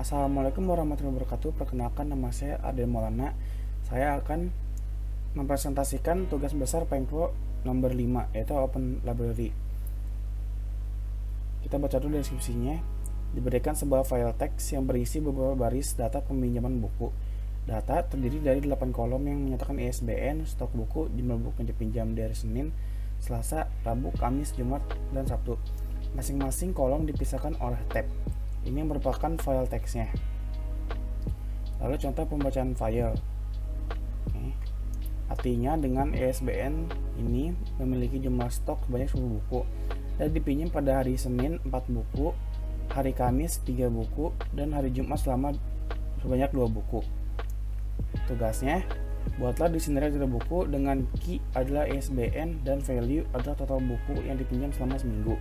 Assalamualaikum warahmatullahi wabarakatuh. Perkenalkan, nama saya Adel Maulana. Saya akan mempresentasikan tugas besar PMPO nomor 5, yaitu Open Library. Kita baca dulu deskripsinya. Diberikan sebuah file teks yang berisi beberapa baris data peminjaman buku. Data terdiri dari 8 kolom yang menyatakan ISBN, stok buku, jumlah buku yang dipinjam di hari Senin, Selasa, Rabu, Kamis, Jumat, dan Sabtu. Masing-masing kolom dipisahkan oleh tab. Ini merupakan file teksnya. Lalu contoh pembacaan file. Artinya dengan ISBN ini memiliki jumlah stok sebanyak 10 buku dan dipinjam pada hari Senin 4 buku, hari Kamis 3 buku, dan hari Jumat sebanyak 2 buku. Tugasnya, buatlah dictionary data buku dengan key adalah ISBN dan value adalah total buku yang dipinjam selama seminggu.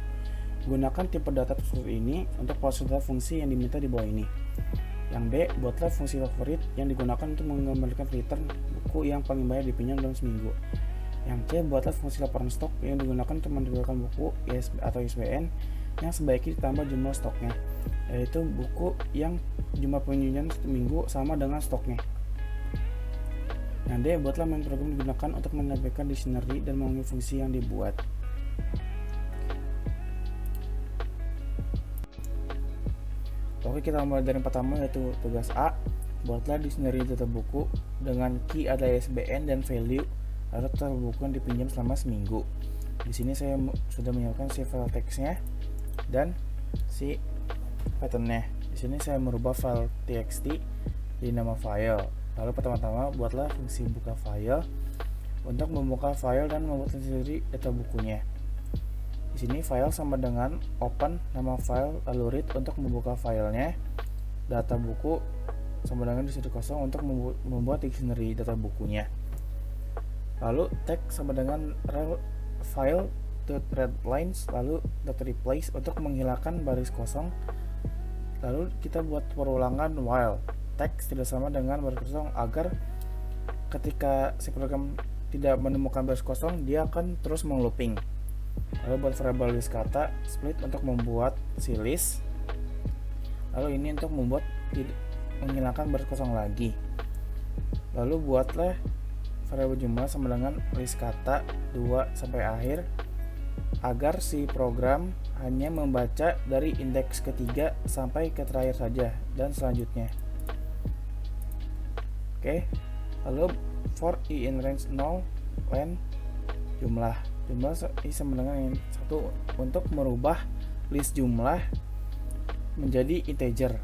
Gunakan tipe data tersebut ini untuk proses data fungsi yang diminta di bawah ini. Yang B, buatlah fungsi favorit yang digunakan untuk mengembalikan return buku yang paling banyak dipinjam dalam seminggu. Yang C, buatlah fungsi laporan stok yang digunakan untuk menampilkan buku atau ISBN yang sebaiknya ditambah jumlah stoknya, yaitu buku yang jumlah pinjaman seminggu sama dengan stoknya. Yang D, buatlah main program digunakan untuk menampilkan dictionary dan memenuhi fungsi yang dibuat. Oke, kita mulai dari yang pertama, yaitu tugas A. Buatlah dictionary data buku dengan key adalah ISBN dan value adalah total buku yang dipinjam selama seminggu. Di sini saya sudah menyiapkan si file teksnya dan si patternnya. Di sini saya merubah file txt di nama file. Lalu pertama-tama buatlah fungsi buka file untuk membuka file dan membuat sendiri data bukunya. Di sini file sama dengan open nama file lalu read untuk membuka filenya, data buku sama dengan disitu kosong untuk membuat dictionary data bukunya. Lalu text sama dengan file .readlines lalu .replace untuk menghilangkan baris kosong. Lalu kita buat perulangan while text tidak sama dengan baris kosong agar ketika si program tidak menemukan baris kosong dia akan terus menglooping. Lalu buat variable list kata split untuk membuat si list. Lalu ini untuk membuat menghilangkan baris kosong lagi. Lalu buatlah variable jumlah sama dengan list kata 2 sampai akhir agar si program hanya membaca dari indeks ketiga sampai ke terakhir saja dan selanjutnya. Oke. Lalu for I in range 0 len jumlah sama dengan yang satu untuk merubah list jumlah menjadi integer.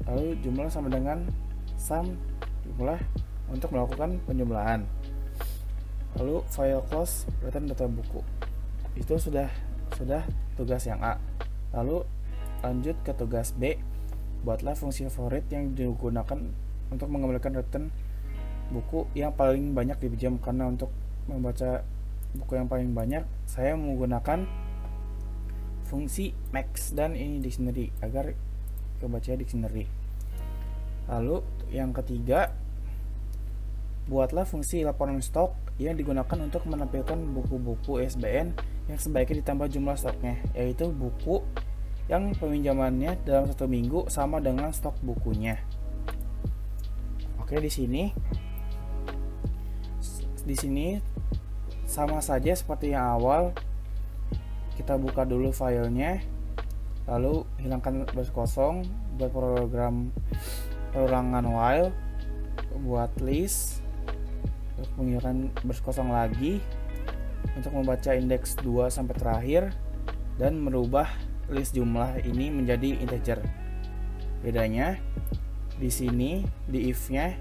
Lalu jumlah sama dengan sum jumlah untuk melakukan penjumlahan. Lalu file close return data buku. Itu sudah tugas yang A. Lalu lanjut ke tugas B. Buatlah fungsi favorit yang digunakan untuk mengembalikan return buku yang paling banyak dipinjam. Karena untuk membaca buku yang paling banyak saya menggunakan fungsi max dan ini dictionary agar kebaca dictionary. Lalu yang ketiga, buatlah fungsi laporan stok yang digunakan untuk menampilkan buku-buku ISBN yang sebaiknya ditambah jumlah stoknya, yaitu buku yang peminjamannya dalam 1 minggu sama dengan stok bukunya. Oke, di sini sama saja seperti yang awal. Kita buka dulu filenya, lalu hilangkan baris kosong, buat program perulangan while, buat list untuk menghilangkan baris kosong lagi untuk membaca indeks 2 sampai terakhir dan merubah list jumlah ini menjadi integer. Bedanya di sini di if-nya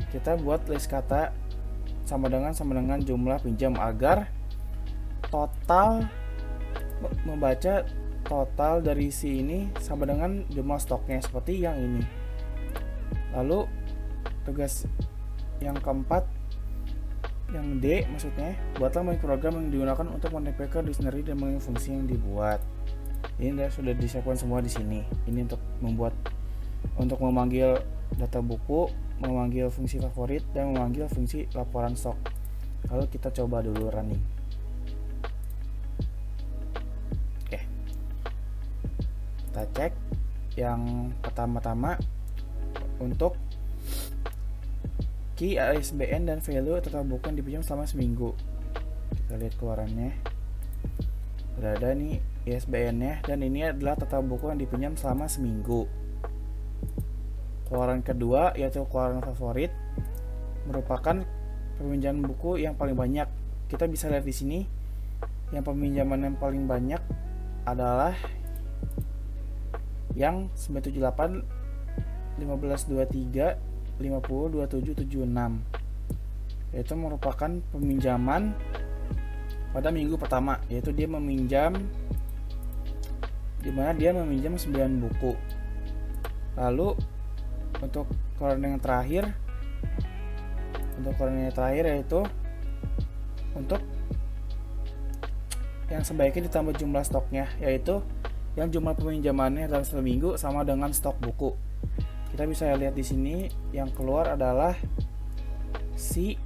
kita buat list kata sama dengan jumlah pinjam agar total membaca total dari si ini sama dengan jumlah stoknya seperti yang ini. Lalu tugas yang keempat, yang D maksudnya, buatlah program yang digunakan untuk menampilkan dictionary dan mengenai fungsi yang dibuat. Ini sudah disiapkan semua di sini. Ini untuk memanggil data buku, memanggil fungsi favorit, dan memanggil fungsi laporan stok. Lalu kita coba dulu running. Oke, kita cek yang pertama-tama untuk key, ISBN, dan value total buku yang dipinjam selama seminggu. Kita lihat keluarannya. Udah ada nih ISBN-nya, dan ini adalah total buku yang dipinjam selama seminggu. Keluaran kedua yaitu keluaran favorit, merupakan peminjaman buku yang paling banyak. Kita bisa lihat di sini, yang peminjaman yang paling banyak adalah yang 978, 1523, 50, 27, 76. Yaitu merupakan peminjaman pada minggu pertama, yaitu dia meminjam, dimana dia meminjam 9 buku. Lalu untuk keluaran yang terakhir, yaitu untuk yang sebaiknya ditambah jumlah stoknya, yaitu yang jumlah peminjamannya dalam seminggu sama dengan stok buku. Kita bisa lihat di sini yang keluar adalah si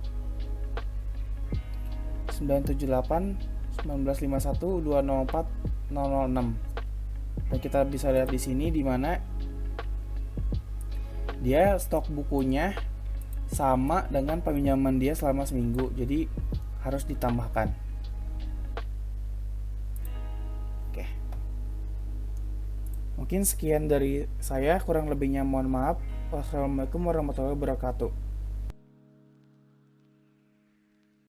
978, 1951, 204, 006. Dan kita bisa lihat di sini di mana dia stok bukunya sama dengan peminjaman dia selama seminggu, jadi harus ditambahkan. Oke. Mungkin sekian dari saya, kurang lebihnya mohon maaf. Wassalamualaikum warahmatullahi wabarakatuh.